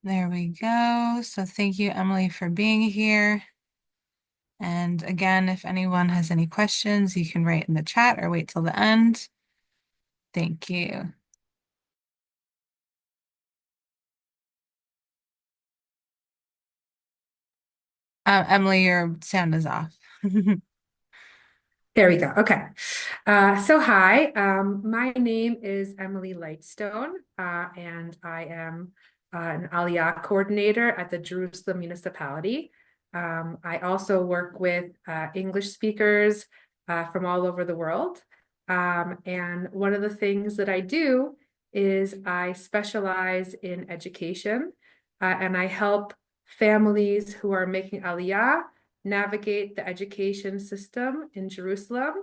There we go. So thank you, Emily, for being here. And again, if anyone has any questions, you can write in the chat or wait till the end. Thank you. Emily, your sound is off. There we go. Okay. So hi, my name is Emily Lightstone, and I am an Aliyah coordinator at the Jerusalem Municipality. I also work with English speakers from all over the world. And one of the things that I do is I specialize in education, and I help families who are making Aliyah navigate the education system in Jerusalem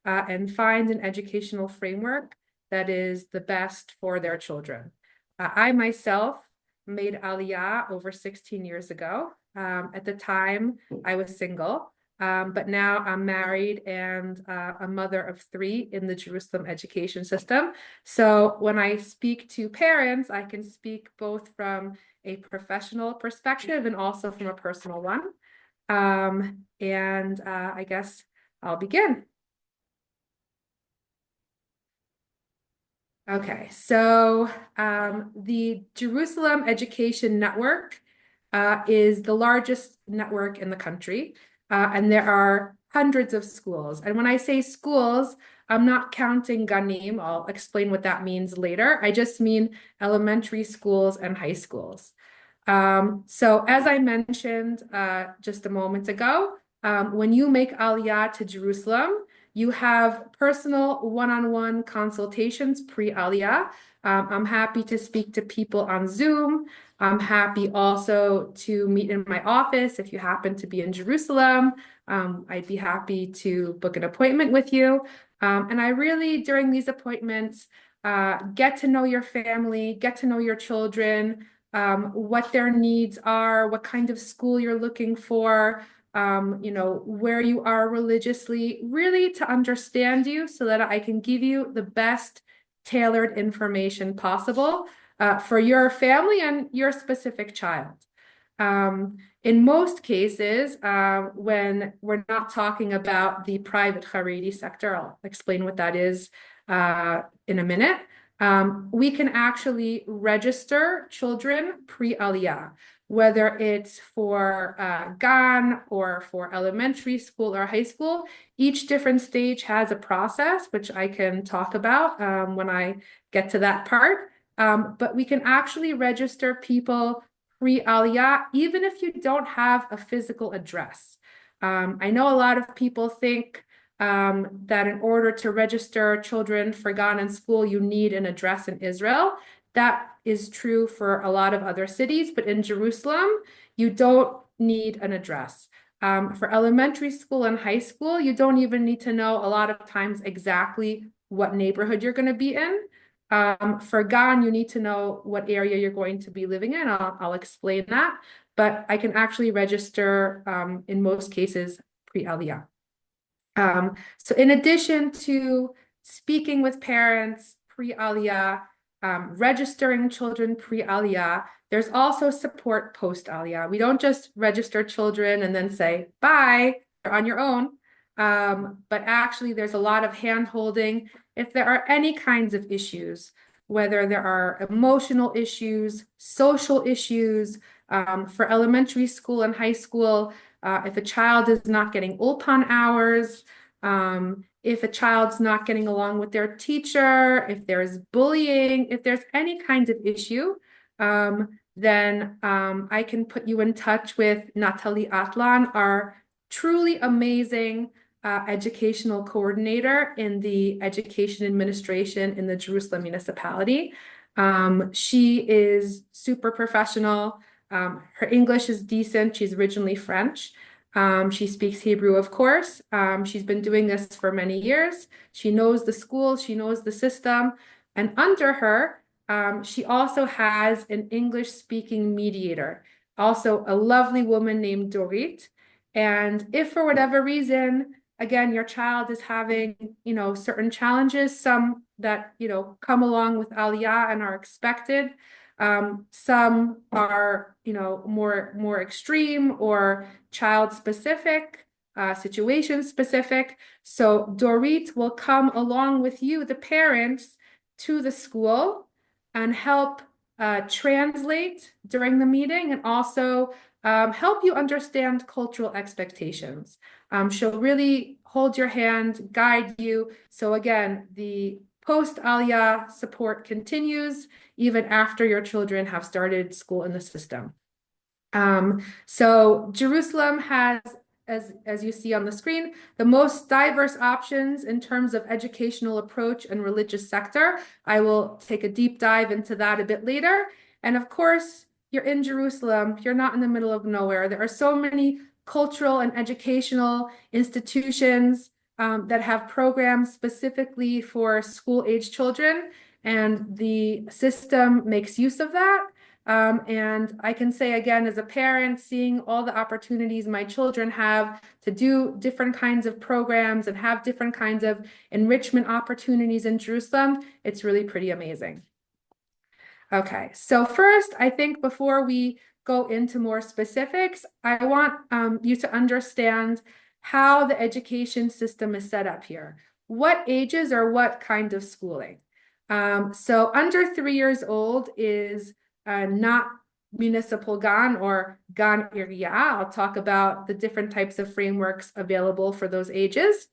and find an educational framework that is the best for their children. I myself made Aliyah over 16 years ago. At the time, I was single, but now I'm married and a mother of three in the Jerusalem education system. So when I speak to parents, I can speak both from a professional perspective and also from a personal one. I guess I'll begin. Okay, so the Jerusalem Education Network is the largest network in the country, and there are hundreds of schools. And when I say schools, I'm not counting Ganim. I'll explain what that means later. I just mean elementary schools and high schools. So as I mentioned just a moment ago, when you make Aliyah to Jerusalem, you have personal one-on-one consultations pre-Aliyah. I'm happy to speak to people on Zoom. I'm happy also to meet in my office if you happen to be in Jerusalem. I'd be happy to book an appointment with you. And I really, during these appointments, get to know your family, get to know your children, what their needs are, what kind of school you're looking for, where you are religiously, really to understand you so that I can give you the best tailored information possible for your family and your specific child. In most cases, when we're not talking about the private Haredi sector, I'll explain what that is in a minute. We can actually register children pre-Aliyah, whether it's for GAN or for elementary school or high school. Each different stage has a process, which I can talk about when I get to that part. But we can actually register people pre-Aliyah, even if you don't have a physical address. I know a lot of people think that in order to register children for Ghana school, you need an address in Israel. That is true for a lot of other cities, but in Jerusalem, you don't need an address. For elementary school and high school, you don't even need to know a lot of times exactly what neighborhood you're going to be in. For GAN, you need to know what area you're going to be living in. I'll explain that, but I can actually register in most cases pre-Aliyah. So in addition to speaking with parents pre-Aliyah, registering children pre-Aliyah, there's also support post-Aliyah. We don't just register children and then say, bye, you're on your own. But actually, there's a lot of hand-holding. If there are any kinds of issues, whether there are emotional issues, social issues, for elementary school and high school, if a child is not getting ulpan hours, if a child's not getting along with their teacher, if there's bullying, if there's any kind of issue, then I can put you in touch with Natalie Atlan, our truly amazing educational coordinator in the education administration in the Jerusalem municipality. She is super professional. Her English is decent. She's originally French. She speaks Hebrew, of course. She's been doing this for many years. She knows the school, she knows the system. And under her, she also has an English-speaking mediator, also a lovely woman named Dorit. And if for whatever reason, again, your child is having, certain challenges, some that, come along with Aliyah and are expected, Some are, more extreme or child specific, situation specific. So Dorit will come along with you, the parents, to the school and help translate during the meeting and also help you understand cultural expectations. She'll really hold your hand, guide you. So again, the post-Aliyah support continues even after your children have started school in the system. So Jerusalem has, as you see on the screen, the most diverse options in terms of educational approach and religious sector. I will take a deep dive into that a bit later. And of course, you're in Jerusalem. You're not in the middle of nowhere. There are so many cultural and educational institutions that have programs specifically for school-age children, and the system makes use of that. And I can say again, as a parent, seeing all the opportunities my children have to do different kinds of programs and have different kinds of enrichment opportunities in Jerusalem, it's really pretty amazing. Okay, so first, I think before we go into more specifics, I want you to understand how the education system is set up here. What ages or what kind of schooling? So under 3 years old is not municipal GAN or GAN Irya. I'll talk about the different types of frameworks available for those ages.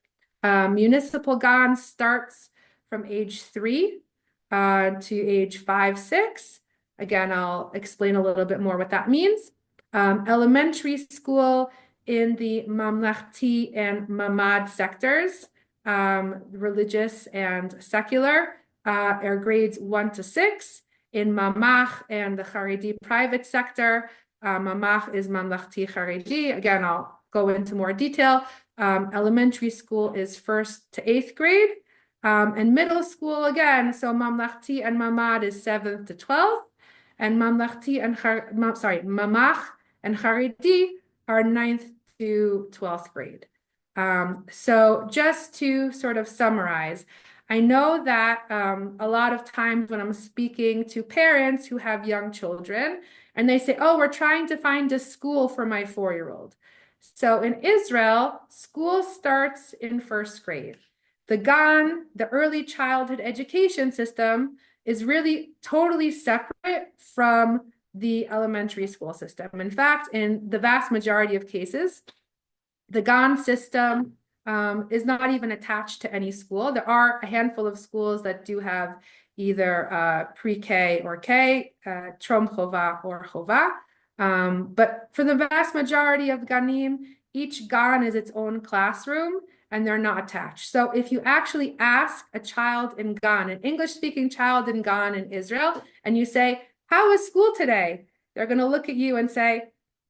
Municipal GAN starts from age 3 to age 5, 6. Again, I'll explain a little bit more what that means. Elementary school in the Mamlechti and Mamad sectors, religious and secular, are grades 1 to 6. In Mamach and the Haredi private sector, Mamach is Mamlechti Haredi. Again, I'll go into more detail. Elementary school is 1st to 8th grade. And middle school again, so Mamlechti and Mamad is 7th to 12th, and Mamlechti and Mamach and Haredi are 9th to 12th grade. So just to sort of summarize, I know that a lot of times when I'm speaking to parents who have young children, and they say, oh, we're trying to find a school for my 4-year-old. So in Israel, school starts in 1st grade. The GAN, the early childhood education system, is really totally separate from the elementary school system. In fact, in the vast majority of cases, the GAN system is not even attached to any school. There are a handful of schools that do have either pre-K or K, Trom Chova or Chova. But for the vast majority of Ganim, each GAN is its own classroom and they're not attached. So if you actually ask a child in GAN, an English-speaking child in GAN in Israel, and you say, how is school today? They're going to look at you and say,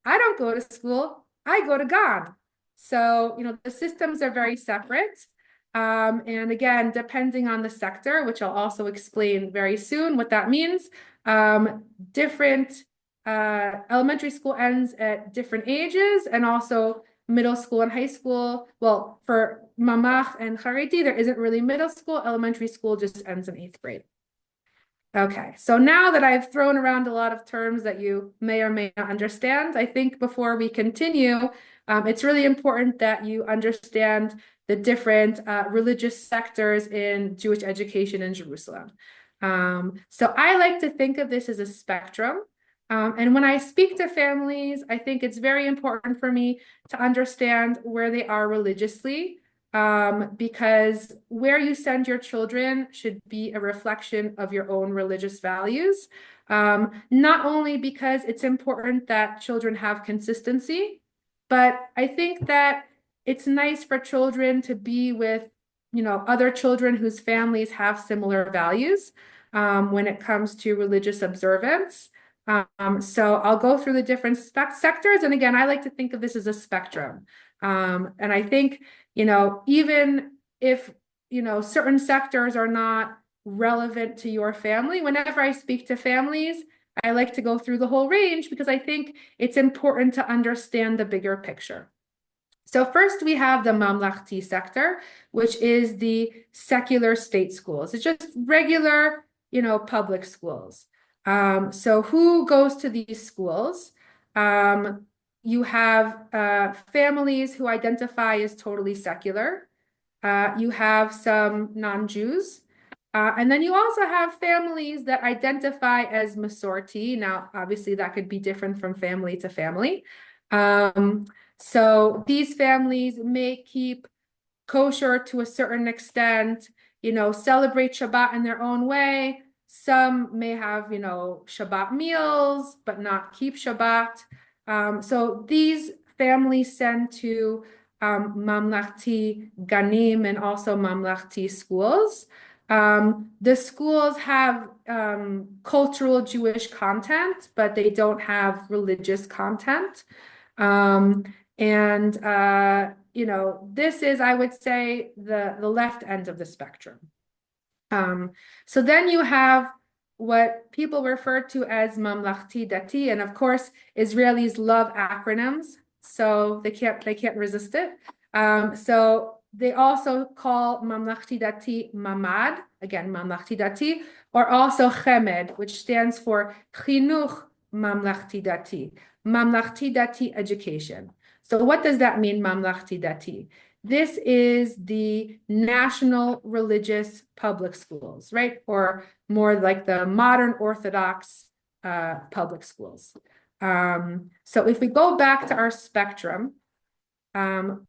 I don't go to school, I go to GAN. So, the systems are very separate. And again, depending on the sector, which I'll also explain very soon what that means, different elementary school ends at different ages, and also middle school and high school. Well, for Mamach and Haredi, there isn't really middle school. Elementary school just ends in 8th grade. Okay, so now that I've thrown around a lot of terms that you may or may not understand, I think before we continue, it's really important that you understand the different religious sectors in Jewish education in Jerusalem. So I like to think of this as a spectrum. And when I speak to families, I think it's very important for me to understand where they are religiously, because where you send your children should be a reflection of your own religious values. Not only because it's important that children have consistency, but I think that it's nice for children to be with, other children whose families have similar values when it comes to religious observance. So I'll go through the different sectors. And again, I like to think of this as a spectrum. And I think, even if, certain sectors are not relevant to your family, whenever I speak to families, I like to go through the whole range because I think it's important to understand the bigger picture. So first we have the Mamlechti sector, which is the secular state schools. It's just regular, public schools. So who goes to these schools? Um, you have families who identify as totally secular. You have some non-Jews. And then you also have families that identify as Masorti. Now, obviously, that could be different from family to family. Um, so these families may keep kosher to a certain extent, celebrate Shabbat in their own way. Some may have, Shabbat meals, but not keep Shabbat. So these families send to Mamlachti Ganim and also Mamlachti schools. The schools have cultural Jewish content, but they don't have religious content. Um, and this is, I would say, the left end of the spectrum. So then you have what people refer to as Mamlachti Dati, and of course, Israelis love acronyms, so they can't resist it. So they also call Mamlachti Dati Mamad, again, Mamlachti Dati, or also Chemed, which stands for Chinuch Mamlachti Dati, Mamlachti Dati education. So what does that mean, Mamlachti Dati? This is the national religious public schools, right? Or more like the modern Orthodox public schools. So if we go back to our spectrum,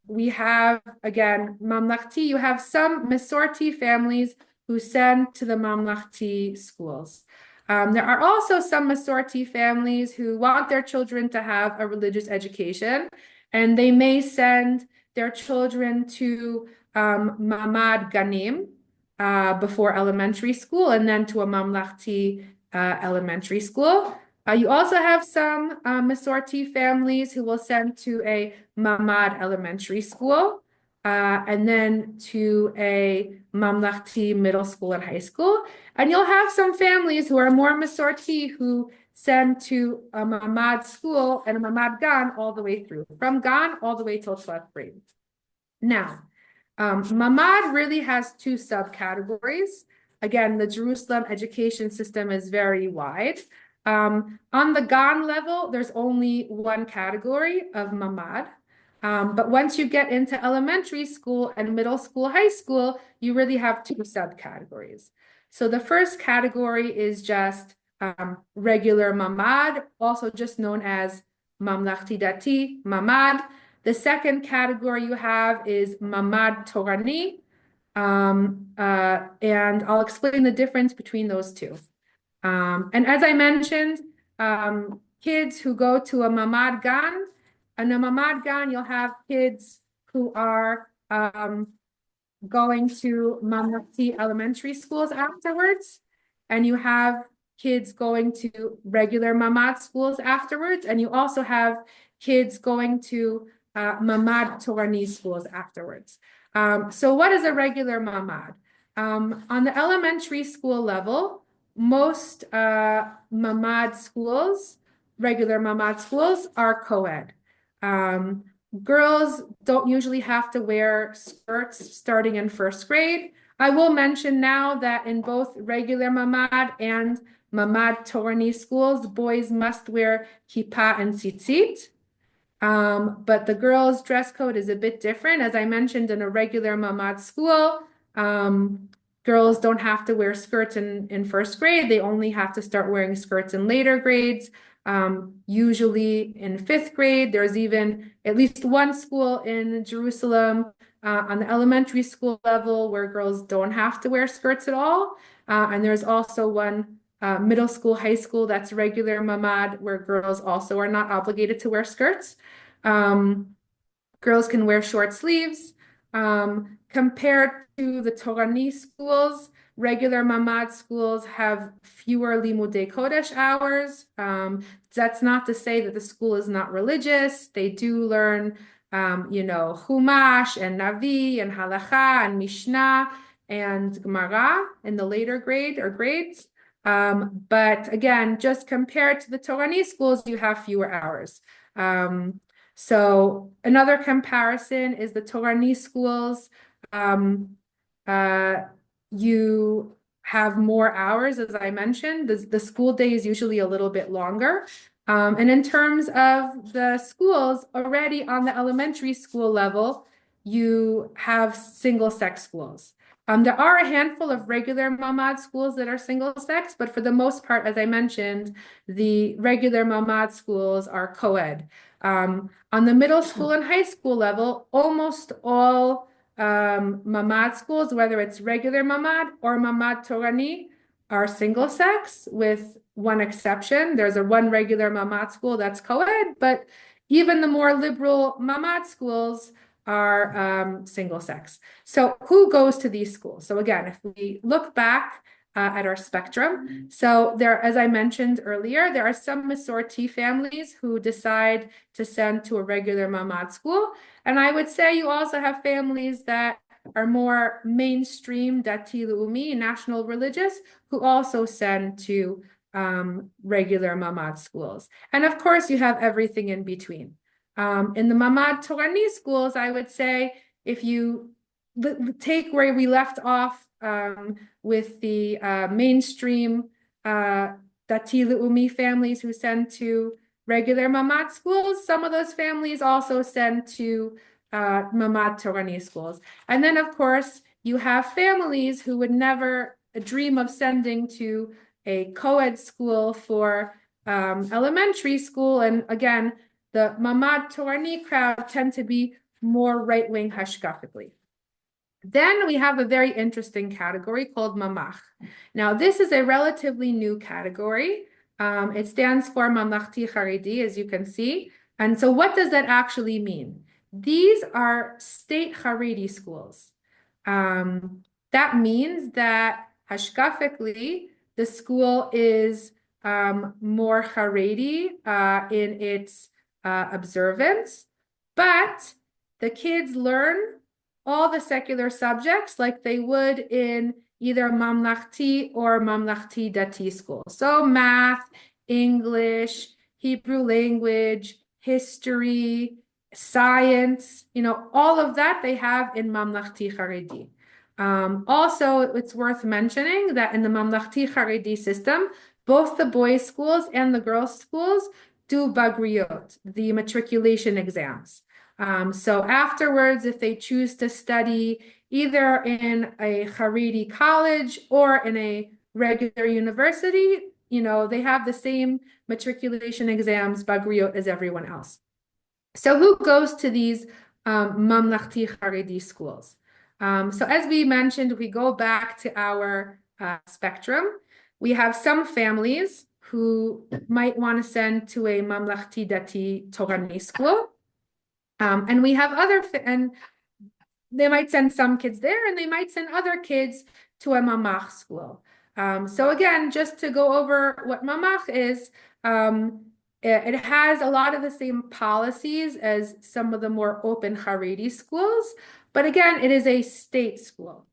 we have, again, Mamlachti, you have some Masorti families who send to the Mamlachti schools. There are also some Masorti families who want their children to have a religious education, and they may send their children to Mamad Ganim before elementary school, and then to a Mamlachti elementary school. You also have some Masorti families who will send to a Mamad elementary school, and then to a Mamlachti middle school and high school. And you'll have some families who are more Masorti who send to a Mamad school and a Mamad Gan all the way through, from Gan all the way till 12th grade. Now, Mamad really has two subcategories. Again, the Jerusalem education system is very wide. On the Gan level, there's only one category of Mamad. But once you get into elementary school and middle school, high school, you really have two subcategories. So the first category is just regular Mamad, also just known as Mamlachti Dati, Mamad. The second category you have is Mamad Torani, and I'll explain the difference between those two. And as I mentioned, kids who go to a Mamad Gan, in a Mamad Gan, you'll have kids who are going to Mamlachti elementary schools afterwards, and you have kids going to regular Mamad schools afterwards, and you also have kids going to Mamad Torani schools afterwards. So what is a regular Mamad? On the elementary school level, most Mamad schools, regular Mamad schools, are co-ed. Girls don't usually have to wear skirts starting in first grade. I will mention now that in both regular Mamad and Mamad Torani schools, boys must wear kippah and tzitzit. But the girls' dress code is a bit different. As I mentioned, in a regular Mamad school, girls don't have to wear skirts in first grade. They only have to start wearing skirts in later grades. Usually in fifth grade, there's even at least one school in Jerusalem on the elementary school level where girls don't have to wear skirts at all. And there's also one middle school, high school that's regular Mamad where girls also are not obligated to wear skirts. Girls can wear short sleeves. Compared to the Torani schools, regular Mamad schools have fewer Limudei Kodesh hours. That's not to say that the school is not religious. They do learn, Chumash and Navi and Halacha and Mishnah and Gemara in the later grades. But again, just compared to the Torani schools, you have fewer hours. So another comparison is the Torani schools. You have more hours, as I mentioned. The school day is usually a little bit longer. And in terms of the schools, already on the elementary school level, you have single-sex schools. There are a handful of regular mamad schools that are single-sex, but for the most part, as I mentioned, the regular mamad schools are co-ed. On the middle school and high school level, almost all mamad schools, whether it's regular mamad or mamad Torani, are single sex with one exception. There's a one regular mamad school that's co-ed, but even the more liberal mamad schools are single sex. So who goes to these schools? So again, if we look back at our spectrum, so there, as I mentioned earlier, there are some Masorti families who decide to send to a regular mamad school. And I would say you also have families that are more mainstream, Dati Leumi, national religious, who also send to regular mamad schools. And of course, you have everything in between. In the mamad Torani schools, I would say if you take where we left off with the mainstream Dati Leumi families who send to regular mamad schools, some of those families also send to mamad Torani schools. And then, of course, you have families who would never dream of sending to a co-ed school for elementary school. And again, the mamad Torani crowd tend to be more right-wing hashkafically. Then we have a very interesting category called mamach. Now, this is a relatively new category. It stands for Mamlachti Haredi, as you can see. And so what does that actually mean? These are state Haredi schools. That means that hashkafically, the school is more Haredi in its observance, but the kids learn all the secular subjects like they would in either Mamlachti or Mamlachti Dati school. So math, English, Hebrew language, history, science, all of that they have in Mamlachti Haredi. Also, it's worth mentioning that in the Mamlachti Haredi system, both the boys' schools and the girls' schools do Bagriyot, the matriculation exams. So afterwards, if they choose to study either in a Haredi college or in a regular university, they have the same matriculation exams, Bagriyot, as everyone else. So who goes to these Mamlachti Haredi schools? So as we mentioned, if we go back to our spectrum, we have some families who might want to send to a Mamlachti Dati Torani school. And we have and they might send some kids there and they might send other kids to a mamach school. So again, just to go over what mamach is, it has a lot of the same policies as some of the more open Haredi schools, but again, it is a state school.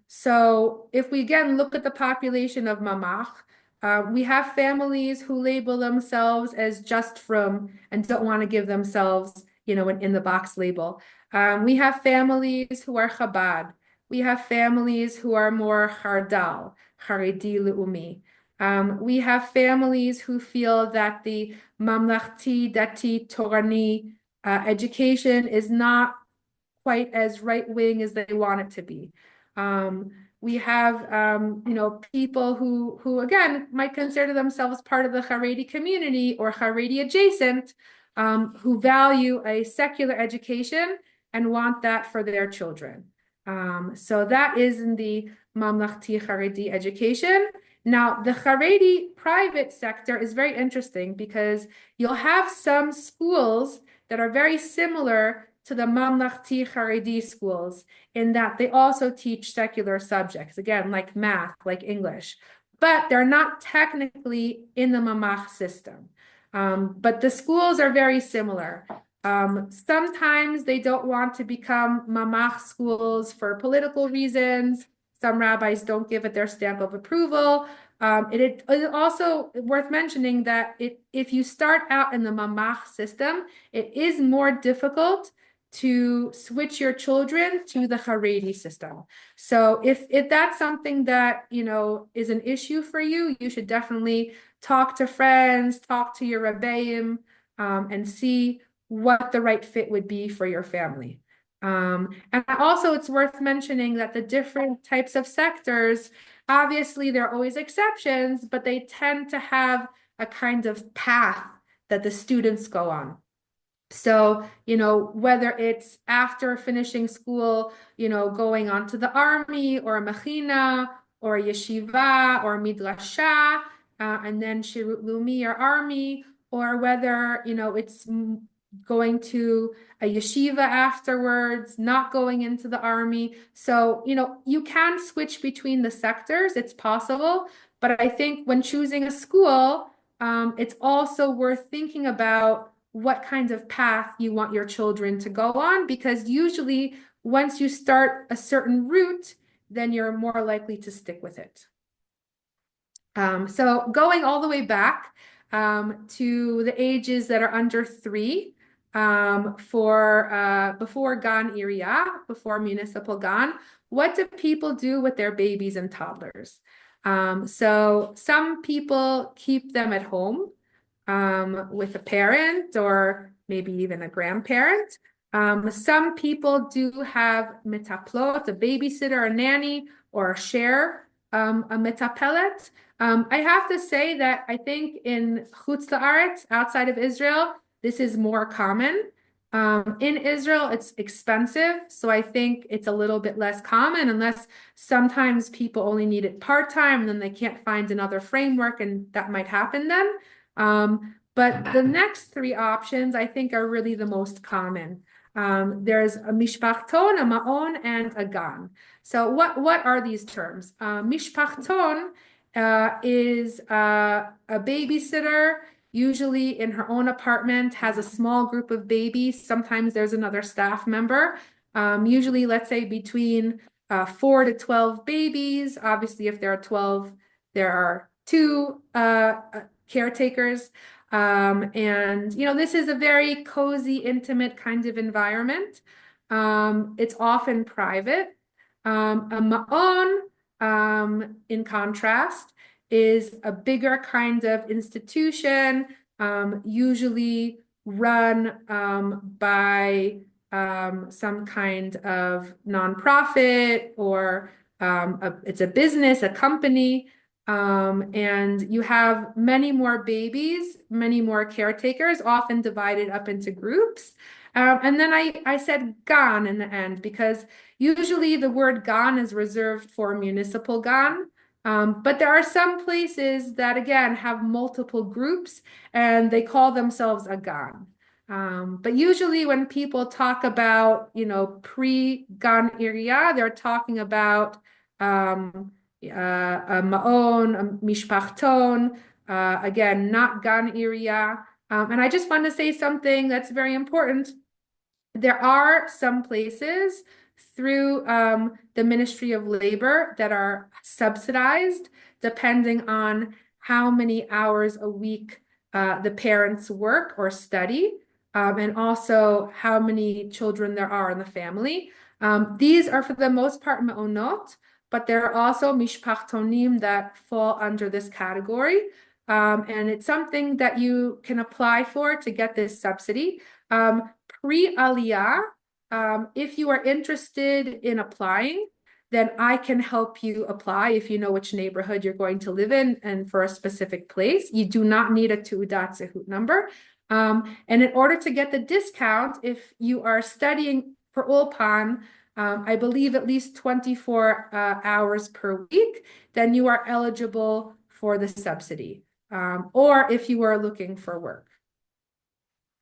So if we again look at the population of mamach, we have families who label themselves as just from and don't want to give themselves in the box label. We have families who are Chabad. We have families who are more Chardal, Haredi Leumi. We have families who feel that the Mamlachti Dati Torani education is not quite as right-wing as they want it to be. We have, people who again might consider themselves part of the Haredi community or Haredi adjacent, who value a secular education and want that for their children. So that is in the Mamlachti Haredi education. Now, the Haredi private sector is very interesting because you'll have some schools that are very similar to the Mamlachti Haredi schools in that they also teach secular subjects, again, like math, like English, but they're not technically in the mamach system. But the schools are very similar. Sometimes they don't want to become mamach schools for political reasons. Some rabbis don't give it their stamp of approval. It is also worth mentioning that if you start out in the mamach system, it is more difficult to switch your children to the Haredi system. So if that's something that, is an issue for you, you should definitely talk to friends, talk to your rebbeim, and see what the right fit would be for your family. And also, it's worth mentioning that the different types of sectors, obviously, there are always exceptions, but they tend to have a kind of path that the students go on. So, whether it's after finishing school, going on to the army or a mechina or a yeshiva or midrasha, and then shirut lumi or army, or whether, it's going to a yeshiva afterwards, not going into the army. So, you can switch between the sectors. It's possible. But I think when choosing a school, it's also worth thinking about what kind of path you want your children to go on, because usually once you start a certain route, then you're more likely to stick with it. So going all the way back to the ages that are under 3, for before Gan Area, before municipal Gan, what do people do with their babies and toddlers? So some people keep them at home with a parent or maybe even a grandparent. Some people do have metaplot, a babysitter, a nanny, or share a metapelet. I have to say that I think in Chutz La'aretz, outside of Israel, this is more common. In Israel, it's expensive, so I think it's a little bit less common, unless sometimes people only need it part-time and then they can't find another framework, and that might happen then. But the next 3 options I think are really the most common. There's a mishpachton, a ma'on, and a gan. So what are these terms? Mishpachton is a babysitter, usually in her own apartment, has a small group of babies. Sometimes there's another staff member. Usually, let's say between 4 to 12 babies. Obviously, if there are 12, there are 2 caretakers. And this is a very cozy, intimate kind of environment. It's often private. A ma'on, in contrast, is a bigger kind of institution, usually run by some kind of nonprofit, or it's a business, a company. And you have many more babies, many more caretakers, often divided up into groups. And then I said gan in the end, because usually the word gan is reserved for municipal gan. But there are some places that, again, have multiple groups and they call themselves a gan. But usually when people talk about, pre-gan area, they're talking about a ma'on, a mishpachton, again, not gan area. And I just want to say something that's very important. There are some places through the Ministry of Labor that are subsidized depending on how many hours a week the parents work or study, and also how many children there are in the family. These are for the most part ma'onot, but there are also mishpachtonim that fall under this category. And it's something that you can apply for to get this subsidy. Pre-Aliyah, if you are interested in applying, then I can help you apply if you know which neighborhood you're going to live in and for a specific place. You do not need a Tu'udat Zehut number. And in order to get the discount, if you are studying for Ulpan, I believe at least 24 hours per week, then you are eligible for the subsidy. Or if you are looking for work.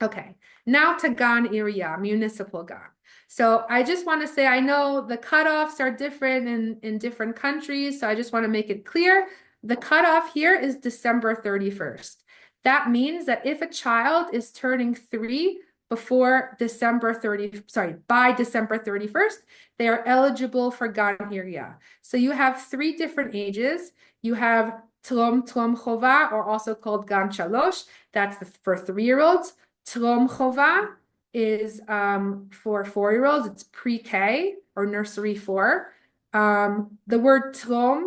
Okay, now to Gan area, municipal Gan. So I just want to say, I know the cutoffs are different in different countries, so I just want to make it clear. The cutoff here is December 31st. That means that if a child is turning 3 before December 30, sorry, by December 31st, they are eligible for Gan area. So you have 3 different ages. You have Tlom Chova, or also called Gan Shalosh. That's for 3-year-olds. Tlom Chova is for 4-year-olds. It's pre-K or nursery 4. The word trom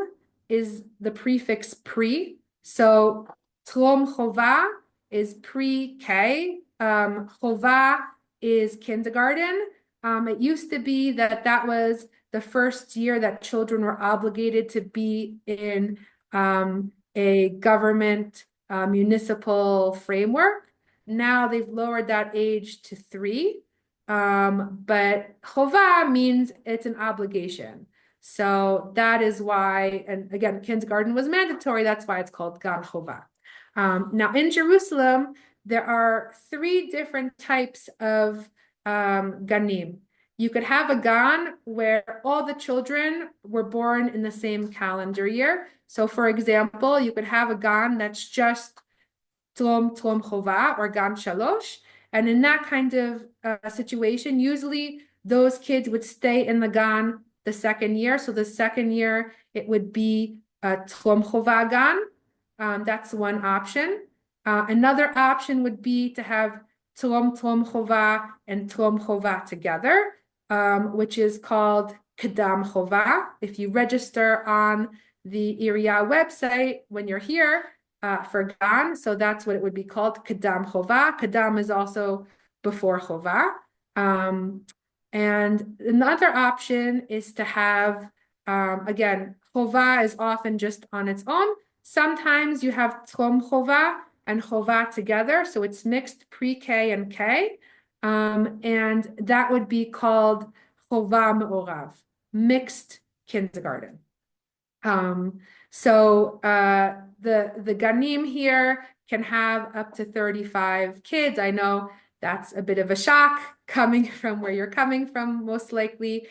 is the prefix pre. So trom chova is pre-K. Chova is kindergarten. It used to be that was the first year that children were obligated to be in a government municipal framework. Now they've lowered that age to 3. But chova means it's an obligation. So that is why, and again, kindergarten was mandatory. That's why it's called gan chova. Now in Jerusalem, there are 3 different types of ganim. You could have a gan where all the children were born in the same calendar year. So for example, you could have a gan that's just Tlom Chova or Gan Shalosh. And in that kind of situation, usually those kids would stay in the Gan the second year. So the second year, it would be Tlom Chova Gan. That's one option. Another option would be to have Tlom Chova and Tlom Chova together, which is called Kedam Chova. If you register on the Iriya website when you're here, for Gan, so that's what it would be called, Kedam Chova. Kedam is also before Chova. And another option is to have, again, Chova is often just on its own. Sometimes you have Trom Chova and Chova together, so it's mixed pre-K and K. And that would be called Chova Me'orav, mixed kindergarten. So the ganim here can have up to 35 kids. I know that's a bit of a shock coming from where you're coming from, most likely.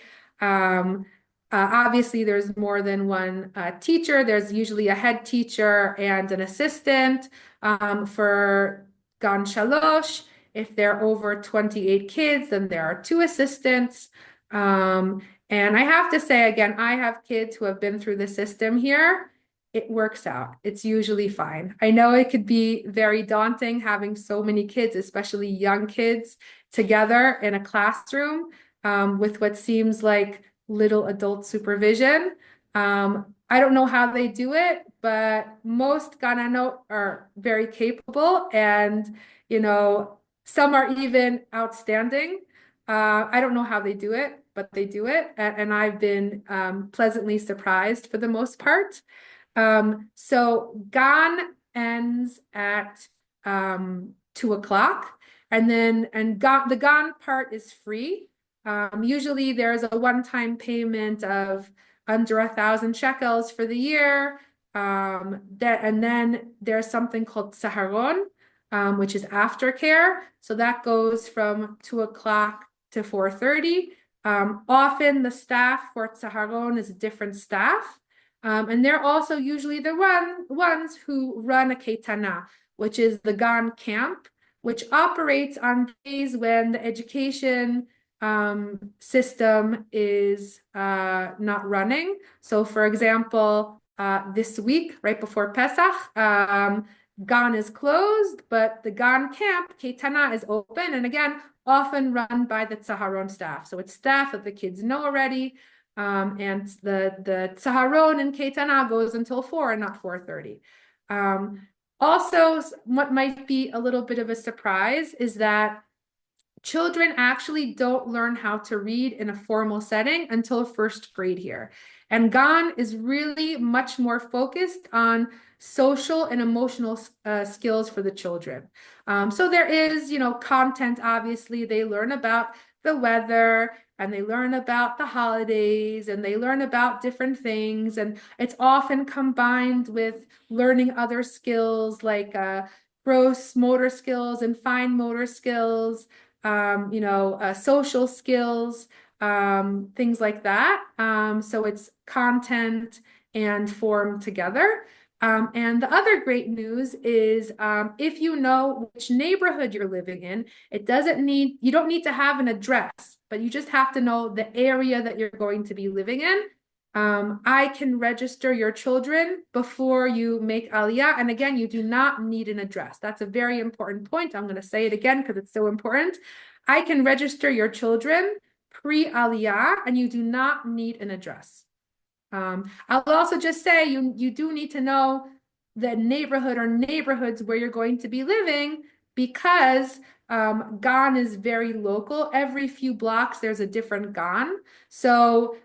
Obviously, there's more than one teacher. There's usually a head teacher and an assistant. For Gan Shalosh, if they're over 28 kids, then there are 2 assistants. And I have to say, again, I have kids who have been through the system here. It works out. It's usually fine. I know it could be very daunting having so many kids, especially young kids, together in a classroom with what seems like little adult supervision. I don't know how they do it, but most Gananot are very capable, and some are even outstanding. I don't know how they do it, but they do it, and I've been pleasantly surprised for the most part. So Gan ends at 2 o'clock, and the Gan part is free. Usually there's a one-time payment of under 1,000 shekels for the year. And then there's something called Saharon, which is aftercare. So that goes from 2 o'clock to 4:30. Often the staff for Saharon is a different staff. And they're also usually the ones who run a Keitana, which is the Gan camp, which operates on days when the education system is not running. So for example, this week, right before Pesach, Gan is closed, but the Gan camp, Keitana, is open. And again, often run by the Tzaharon staff. So it's staff that the kids know already. And the Tzaharon in Keitana goes until 4 and not 4:30. Also, what might be a little bit of a surprise is that children actually don't learn how to read in a formal setting until 1st grade here. And Gan is really much more focused on social and emotional skills for the children. So there is, content, obviously. They learn about the weather, and they learn about the holidays, and they learn about different things. And it's often combined with learning other skills like gross motor skills and fine motor skills, social skills, things like that. So it's content and form together. And the other great news is if you know which neighborhood you're living in, you don't need to have an address, but you just have to know the area that you're going to be living in. I can register your children before you make Aliyah. And again, you do not need an address. That's a very important point. I'm going to say it again because it's so important. I can register your children pre-Aliyah, and you do not need an address. I'll also just say you do need to know the neighborhood or neighborhoods where you're going to be living because Gan is very local. Every few blocks, there's a different Gan. So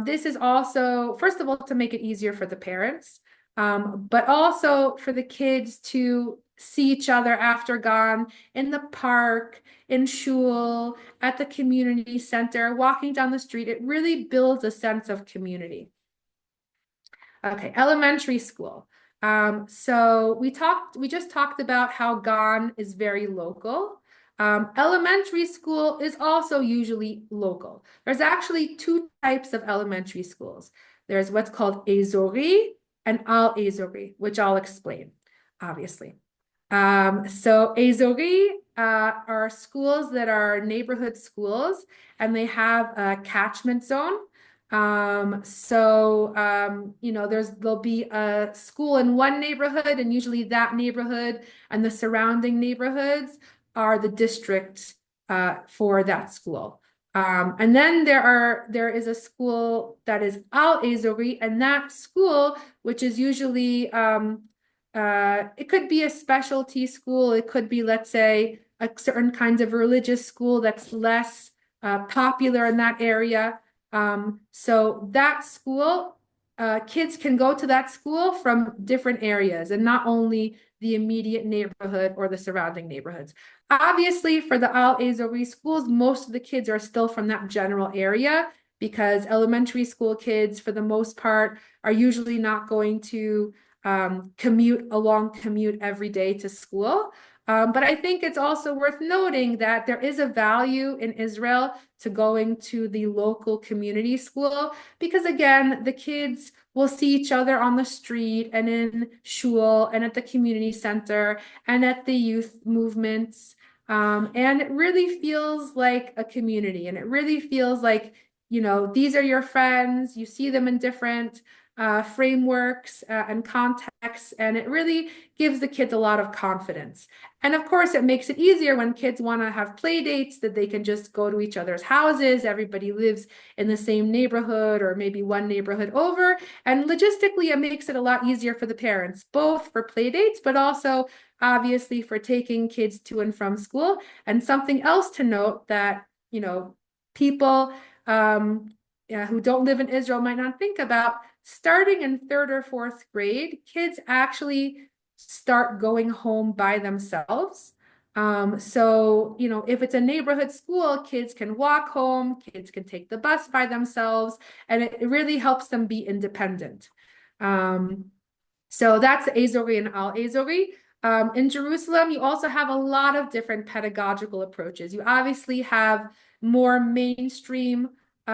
this is also, first of all, to make it easier for the parents, but also for the kids to see each other after Gan in the park, in shul, at the community center, walking down the street. It really builds a sense of community. Okay, elementary school. So we just talked about how Gan is very local. Elementary school is also usually local. There's actually two types of elementary schools. There's what's called Ezori and Al-Ezori, which I'll explain, obviously. So Ezori are schools that are neighborhood schools, and they have a catchment zone. There'll be a school in one neighborhood, and usually that neighborhood and the surrounding neighborhoods are the district for that school. And then there is a school that is Al Azori, and that school, which is usually it could be a specialty school, it could be, let's say, a certain kind of religious school that's less popular in that area. So that school, kids can go to that school from different areas and not only the immediate neighborhood or the surrounding neighborhoods. Obviously, for the Al Azori schools, most of the kids are still from that general area because elementary school kids, for the most part, are usually not going to commute every day to school. But I think it's also worth noting that there is a value in Israel to going to the local community school because, again, the kids will see each other on the street and in shul and at the community center and at the youth movements. And it really feels like a community, and it really feels like, these are your friends, you see them in different frameworks and contexts, and it really gives the kids a lot of confidence. And of course, it makes it easier when kids want to have play dates that they can just go to each other's houses. Everybody lives in the same neighborhood or maybe one neighborhood over. And logistically, it makes it a lot easier for the parents, both for play dates, but also obviously for taking kids to and from school. And something else to note that, people who don't live in Israel might not think about, starting in third or fourth grade, kids actually start going home by themselves. If it's a neighborhood school, kids can walk home, kids can take the bus by themselves, and it really helps them be independent. So that's Azori and Al Azori. In Jerusalem, you also have a lot of different pedagogical approaches. You obviously have more mainstream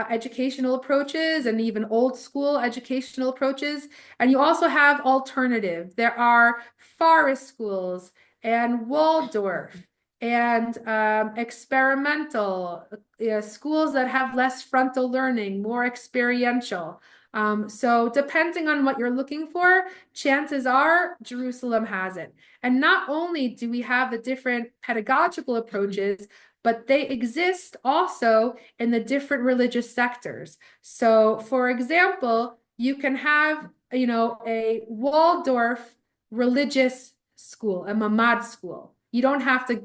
educational approaches and even old school educational approaches. And you also have alternative. There are forest schools and Waldorf and experimental schools that have less frontal learning, more experiential. So depending on what you're looking for, chances are Jerusalem has it. And not only do we have the different pedagogical approaches, but they exist also in the different religious sectors. So, for example, you can have, a Waldorf religious school, a Mamad school. You don't have to,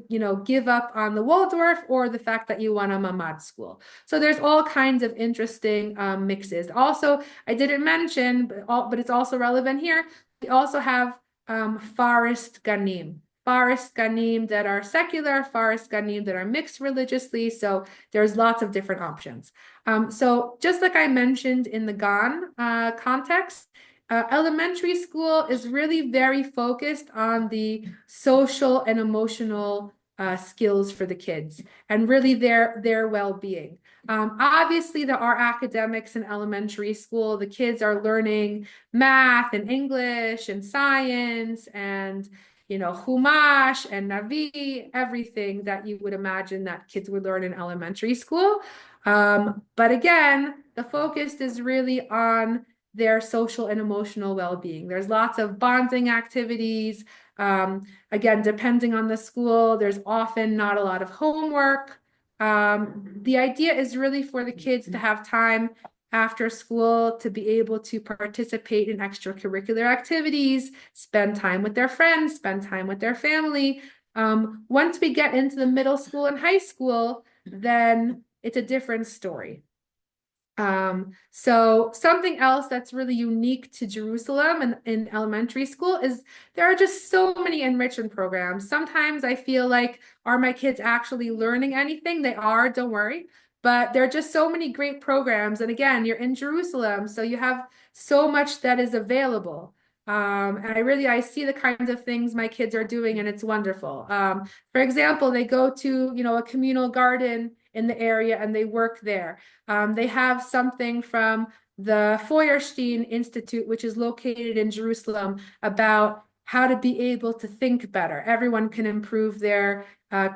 give up on the Waldorf or the fact that you want a Mamad school. So there's all kinds of interesting mixes. Also, I didn't mention, but it's also relevant here. We also have forest ganim that are secular, forest ganim that are mixed religiously. So there's lots of different options. So just like I mentioned in the Gan context, elementary school is really very focused on the social and emotional skills for the kids and really their well-being. Obviously, there are academics in elementary school. The kids are learning math and English and science and Chumash and Navi, everything that you would imagine that kids would learn in elementary school. But again, the focus is really on their social and emotional well-being. There's lots of bonding activities. Again, depending on the school, there's often not a lot of homework. The idea is really for the kids to have time after school to be able to participate in extracurricular activities, spend time with their friends, spend time with their family. Once we get into the middle school and high school, then it's a different story. So something else that's really unique to Jerusalem and in elementary school is there are just so many enrichment programs. Sometimes I feel like, are my kids actually learning anything? They are, don't worry. But there are just so many great programs. And again, you're in Jerusalem, so you have so much that is available. And I see the kinds of things my kids are doing, and it's wonderful. For example, they go to, a communal garden in the area and they work there. They have something from the Feuerstein Institute, which is located in Jerusalem, about how to be able to think better. Everyone can improve their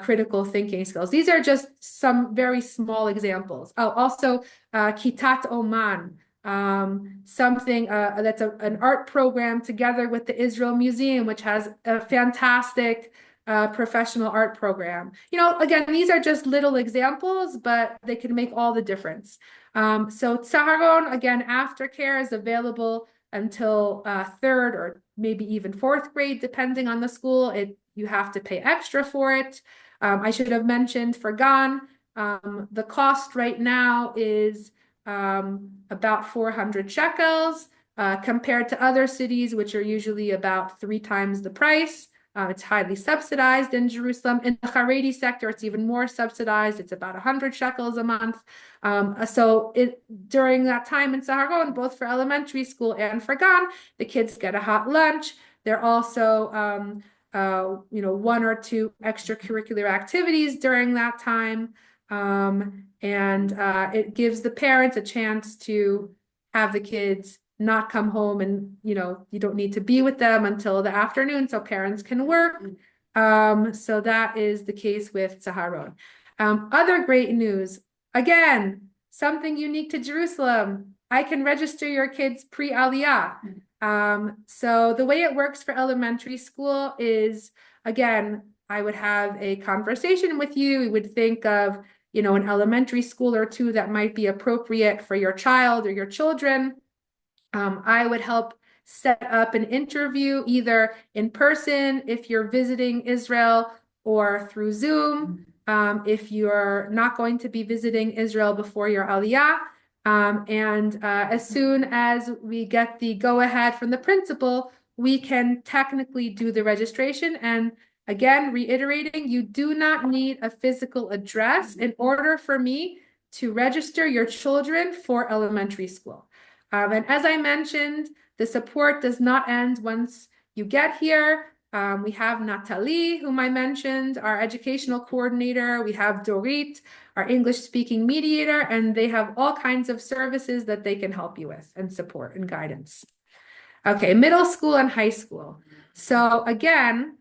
critical thinking skills. These are just some very small examples. Oh, also, Kitat Oman, something that's an art program together with the Israel Museum, which has a fantastic professional art program. Again, these are just little examples, but they can make all the difference. So Tsaharon, again, aftercare is available until third or maybe even fourth grade, depending on the school. You have to pay extra for it. I should have mentioned for GAN, the cost right now is about 400 shekels compared to other cities, which are usually about 3 times the price. It's highly subsidized in Jerusalem. In the Haredi sector, it's even more subsidized. It's about 100 shekels a month. So during that time in Saharon, both for elementary school and for GAN, the kids get a hot lunch. They're also, 1 or 2 extracurricular activities during that time. And it gives the parents a chance to have the kids not come home and you don't need to be with them until the afternoon so parents can work. So that is the case with Saharon. Other great news, again, something unique to Jerusalem. I can register your kids pre-Aliyah. So the way it works for elementary school is, again, I would have a conversation with you. We would think of, an elementary school or 2 that might be appropriate for your child or your children. I would help set up an interview either in person if you're visiting Israel or through Zoom if you're not going to be visiting Israel before your Aliyah. And as soon as we get the go-ahead from the principal, we can technically do the registration. And again, reiterating, you do not need a physical address in order for me to register your children for elementary school. And as I mentioned, the support does not end once you get here. We have Natalie, whom I mentioned, our educational coordinator. We have Dorit, our English-speaking mediator, and they have all kinds of services that they can help you with and support and guidance. Okay, middle school and high school. So again,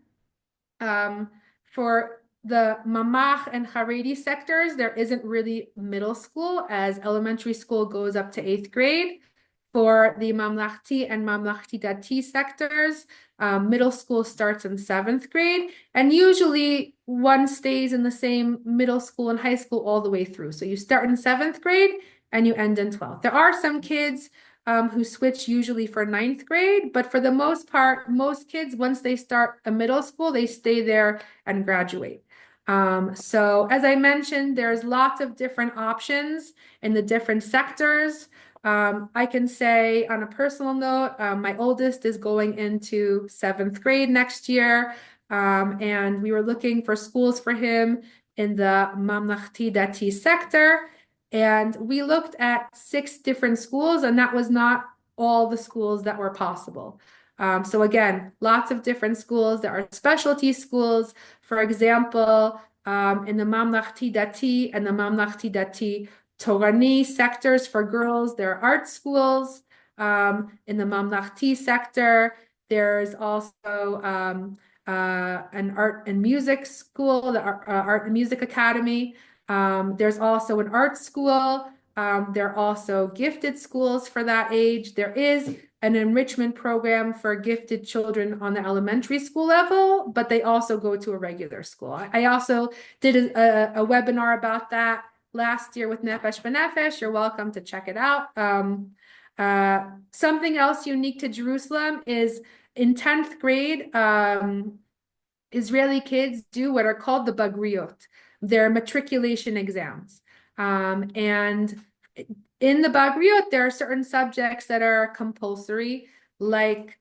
for the Mamach and Haredi sectors, there isn't really middle school as elementary school goes up to 8th grade. For the Mamlachti and Mamlachti Dati sectors, middle school starts in 7th grade, and usually one stays in the same middle school and high school all the way through. So you start in 7th grade and you end in 12th. There are some kids who switch usually for 9th grade, but for the most part, most kids, once they start a middle school, they stay there and graduate. So as I mentioned, there's lots of different options in the different sectors. I can say on a personal note, my oldest is going into 7th grade next year, and we were looking for schools for him in the Mamlachti Dati sector, and we looked at 6 different schools, and that was not all the schools that were possible. So again, lots of different schools. There are specialty schools, for example, in the Mamlachti Dati and the Mamlachti Dati Torani sectors for girls. There are art schools in the Mamlachti sector. There's also an art and music school, the Art and Music Academy. There's also an art school. There are also gifted schools for that age. There is an enrichment program for gifted children on the elementary school level, but they also go to a regular school. I also did a webinar about that last year with Nefesh B'Nefesh. You're welcome to check it out. Something else unique to Jerusalem is in 10th grade, Israeli kids do what are called the Bagriot, their matriculation exams. And in the Bagriot, there are certain subjects that are compulsory, like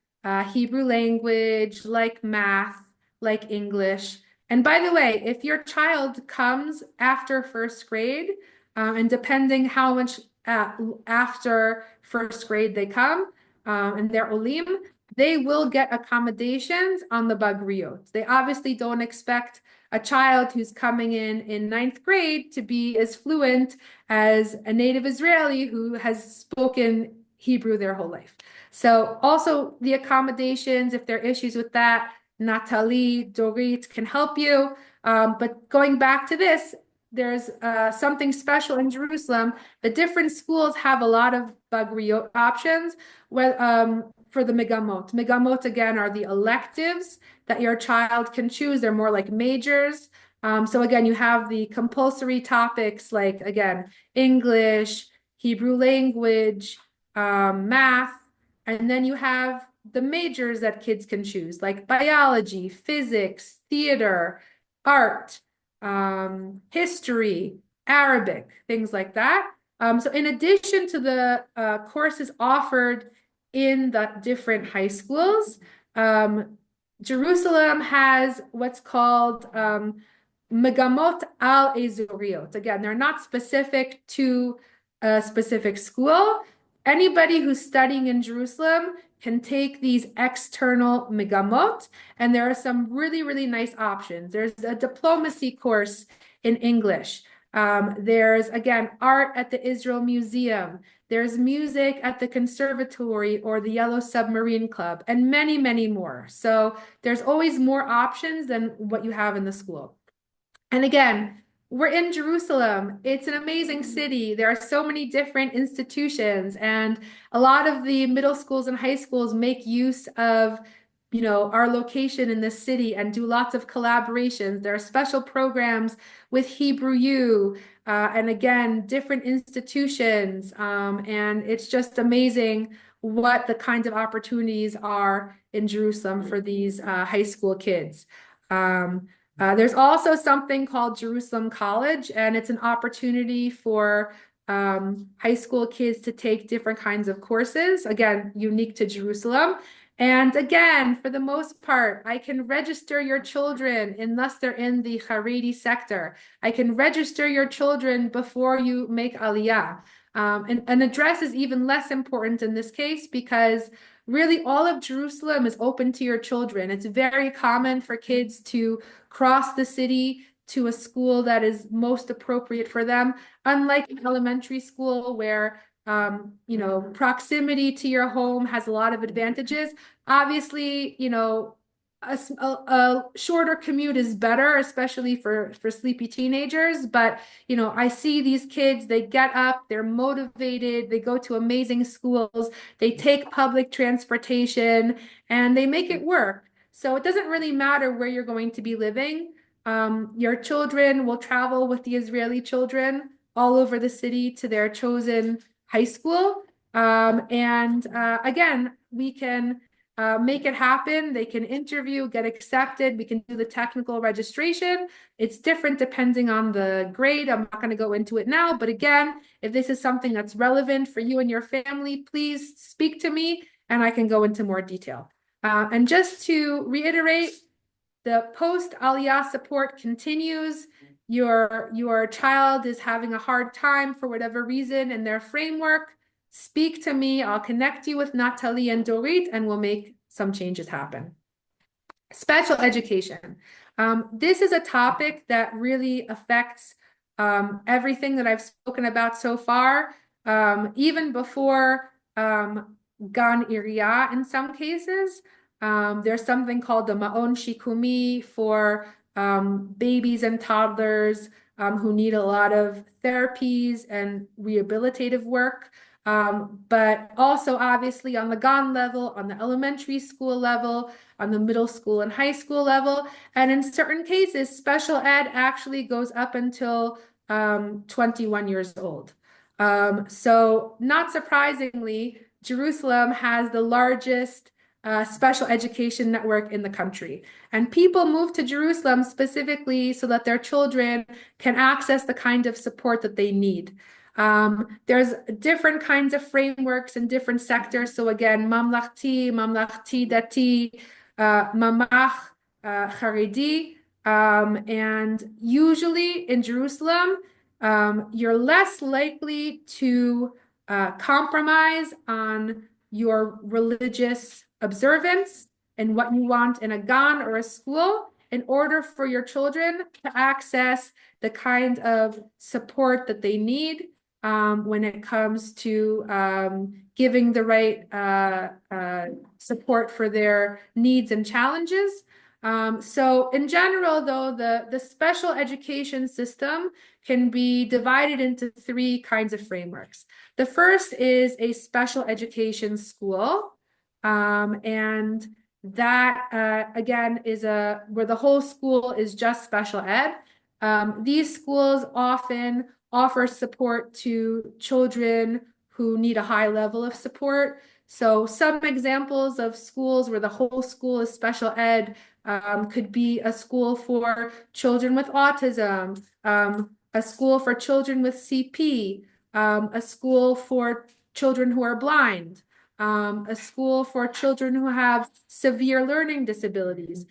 Hebrew language, like math, like English. And by the way, if your child comes after first grade, and depending how much after first grade they come, and they're Olim, they will get accommodations on the Bagriot. They obviously don't expect a child who's coming in ninth grade to be as fluent as a native Israeli who has spoken Hebrew their whole life. So also the accommodations, if there are issues with that, Natalie, Dorit can help you. But going back to this, there's something special in Jerusalem. The different schools have a lot of Bagriot options for the Megamot. Megamot, again, are the electives that your child can choose. They're more like majors. So again, you have the compulsory topics like, again, English, Hebrew language, math, and then you have the majors that kids can choose, like biology, physics, theater, art, history, Arabic, things like that. So in addition to the courses offered in the different high schools, Jerusalem has what's called Megamot al-Ezuriot. Again, they're not specific to a specific school. Anybody who's studying in Jerusalem can take these external megamot, and there are some really, really nice options. There's a diplomacy course in English. There's, again, art at the Israel Museum. There's music at the Conservatory or the Yellow Submarine Club, and many, many more. So there's always more options than what you have in the school. And again, we're in Jerusalem. It's an amazing city. There are so many different institutions, and a lot of the middle schools and high schools make use of, our location in this city and do lots of collaborations. There are special programs with Hebrew U, and again, different institutions. And it's just amazing what the kinds of opportunities are in Jerusalem for these high school kids. There's also something called Jerusalem College, and it's an opportunity for high school kids to take different kinds of courses, again, unique to Jerusalem. And again, for the most part, I can register your children unless they're in the Haredi sector. I can register your children before you make Aliyah. And an address is even less important in this case because really all of Jerusalem is open to your children. It's very common for kids to cross the city to a school that is most appropriate for them, unlike elementary school where proximity to your home has a lot of advantages. Obviously, a shorter commute is better, especially for sleepy teenagers. But, I see these kids, they get up, they're motivated, they go to amazing schools, they take public transportation, and they make it work. So it doesn't really matter where you're going to be living. Your children will travel with the Israeli children all over the city to their chosen high school. And again, we can make it happen. They can interview, get accepted. We can do the technical registration. It's different depending on the grade. I'm not going to go into it now. But again, if this is something that's relevant for you and your family, please speak to me and I can go into more detail. And just to reiterate, the post-Aliyah support continues. Your child is having a hard time for whatever reason in their framework, speak to me. I'll connect you with Natalie and Dorit, and we'll make some changes happen. Special education. This is a topic that really affects everything that I've spoken about so far, even before Gan Iriyah in some cases. There's something called the Ma'on Shikumi for babies and toddlers who need a lot of therapies and rehabilitative work. But also obviously on the GON level, on the elementary school level, on the middle school and high school level. And in certain cases, special ed actually goes up until 21 years old. So not surprisingly, Jerusalem has the largest special education network in the country. And people move to Jerusalem specifically so that their children can access the kind of support that they need. There's different kinds of frameworks in different sectors. So again, mamlachti, mamlachti dati, mamach, charedi. And usually in Jerusalem, you're less likely to compromise on your religious observance and what you want in a gan or a school in order for your children to access the kind of support that they need when it comes to giving the right support for their needs and challenges. So in general, though, the special education system can be divided into three kinds of frameworks. The first is a special education school. And that, again, is where the whole school is just special ed. These schools often offer support to children who need a high level of support. So some examples of schools where the whole school is special ed could be a school for children with autism, a school for children with CP, a school for children who are blind, a school for children who have severe learning disabilities.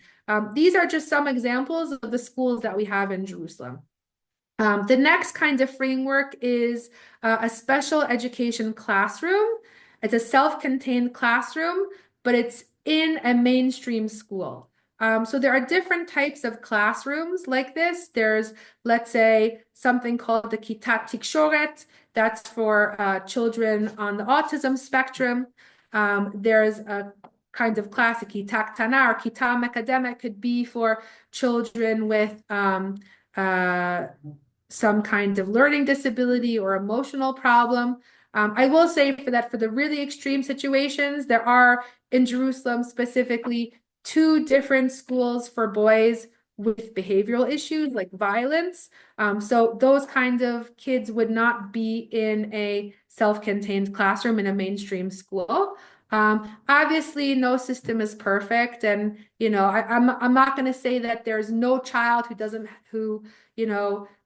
These are just some examples of the schools that we have in Jerusalem. The next kind of framework is a special education classroom. It's a self-contained classroom, but it's in a mainstream school. So there are different types of classrooms like this. There's, let's say, something called the Kitat Tikshoret. That's for children on the autism spectrum. There's a kind of classic Kitat Tana or Kitat Mekadem. It could be for children with some kind of learning disability or emotional problem. I will say for the really extreme situations, there are in Jerusalem specifically two different schools for boys with behavioral issues like violence. So those kind of kids would not be in a self-contained classroom in a mainstream school. Obviously, no system is perfect, and I'm not going to say that there's no child who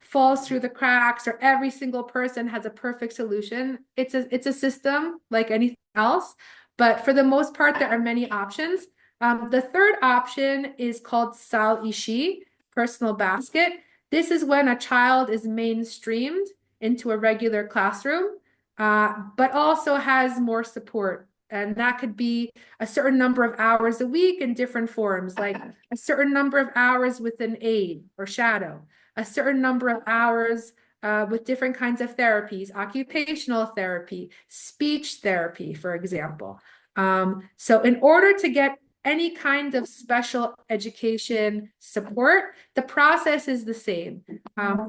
falls through the cracks or every single person has a perfect solution. It's a system like anything else, but for the most part, there are many options. The third option is called Sal Ishi, personal basket. This is when a child is mainstreamed into a regular classroom, but also has more support. And that could be a certain number of hours a week in different forms, like a certain number of hours with an aide or shadow, a certain number of hours with different kinds of therapies, occupational therapy, speech therapy, for example. So in order to get any kind of special education support, the process is the same.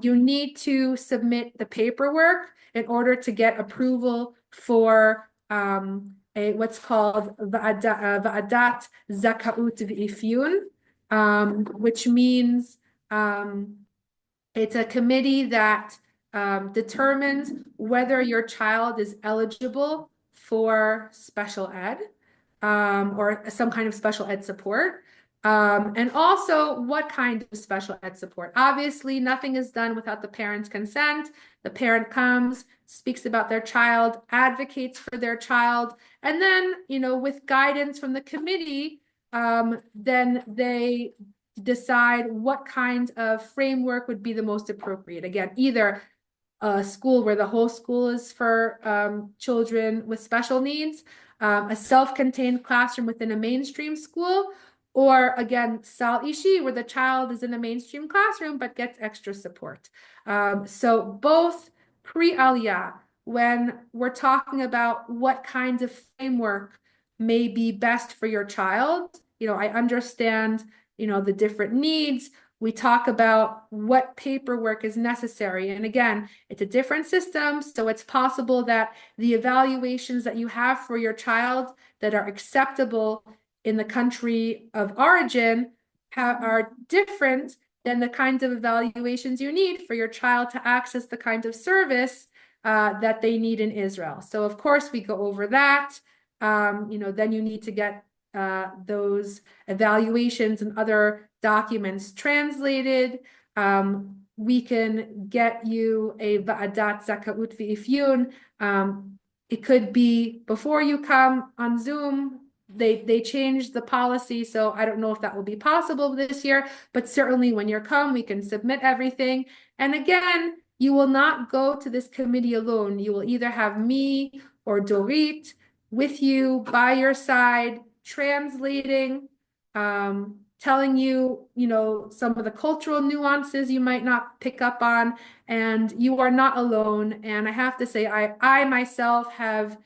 You need to submit the paperwork in order to get approval for what's called Va'adat Zakaut V'Ifyun, which means it's a committee that determines whether your child is eligible for special ed or some kind of special ed support. And also what kind of special ed support. Obviously, nothing is done without the parent's consent. The parent comes, speaks about their child, advocates for their child, and then, with guidance from the committee, then they decide what kind of framework would be the most appropriate. Again, either a school where the whole school is for children with special needs, a self-contained classroom within a mainstream school, or again, Sal Ishi, where the child is in a mainstream classroom but gets extra support. So both pre-Aliyah, when we're talking about what kind of framework may be best for your child, I understand, the different needs. We talk about what paperwork is necessary. And again, it's a different system, so it's possible that the evaluations that you have for your child that are acceptable in the country of origin are different than the kinds of evaluations you need for your child to access the kind of service that they need in Israel. So of course we go over that. Then you need to get those evaluations and other documents translated. We can get you a va'adat zakaut v'ifyun. It could be before you come on Zoom. They changed the policy, so I don't know if that will be possible this year, but certainly when you come, we can submit everything. And again, you will not go to this committee alone. You will either have me or Dorit with you by your side, translating, telling you, some of the cultural nuances you might not pick up on, and you are not alone. And I have to say, I myself have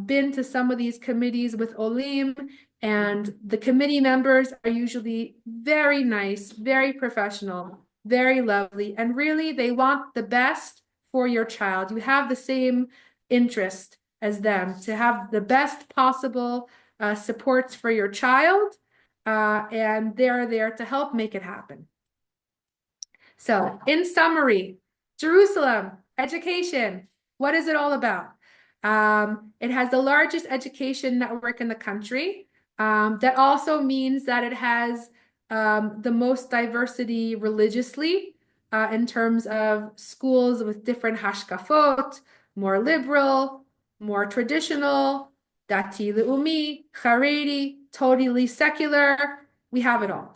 been to some of these committees with Olim, and the committee members are usually very nice, very professional, very lovely, and really they want the best for your child. You have the same interest as them to have the best possible supports for your child, and they're there to help make it happen. So, in summary, Jerusalem, education, what is it all about? It has the largest education network in the country. That also means that it has the most diversity religiously in terms of schools with different hashkafot, more liberal, more traditional, dati le'umi, charedi, totally secular. We have it all.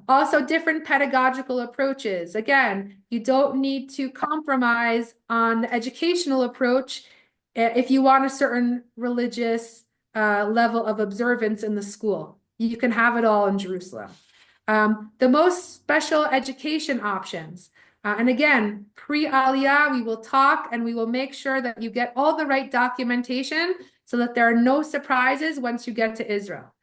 Also, different pedagogical approaches. Again, you don't need to compromise on the educational approach if you want a certain religious level of observance in the school. You can have it all in Jerusalem. The most special education options. And again, pre-Aliyah, we will talk and we will make sure that you get all the right documentation so that there are no surprises once you get to Israel.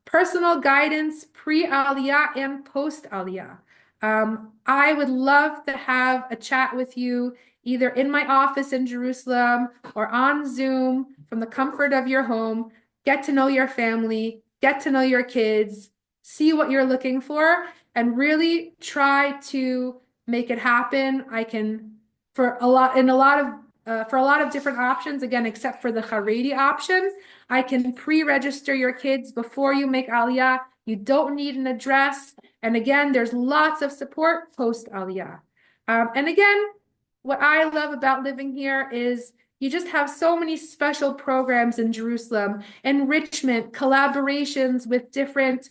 Personal guidance pre-Aliyah and post-Aliyah. I would love to have a chat with you either in my office in Jerusalem or on Zoom from the comfort of your home. Get to know your family, get to know your kids, see what you're looking for, and really try to make it happen. I can for a lot of different options, again, except for the Haredi option. I can pre-register your kids before you make Aliyah. You don't need an address. And again, there's lots of support post-Aliyah. And again, what I love about living here is you just have so many special programs in Jerusalem, enrichment, collaborations with different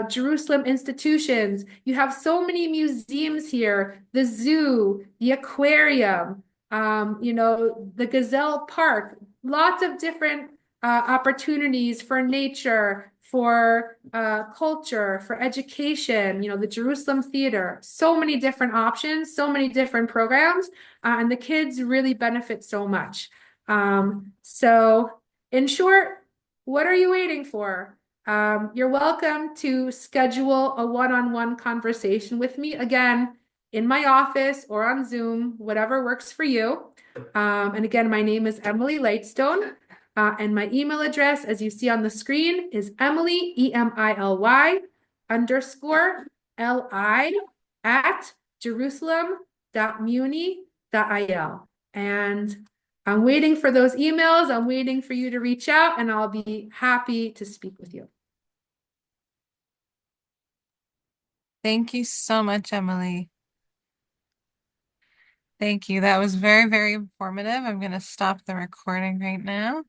Jerusalem institutions. You have so many museums here, the zoo, the aquarium, the Gazelle Park, lots of different opportunities for nature, for culture, for education, the Jerusalem Theater, so many different options, so many different programs, and the kids really benefit so much. So in short, what are you waiting for? You're welcome to schedule a one-on-one conversation with me, again, in my office or on Zoom, whatever works for you. And again, my name is Emily Lightstone. And my email address, as you see on the screen, is Emily, EMILY _LI at Jerusalem.muni.il. And I'm waiting for those emails. I'm waiting for you to reach out, and I'll be happy to speak with you. Thank you so much, Emily. Thank you. That was very, very informative. I'm going to stop the recording right now.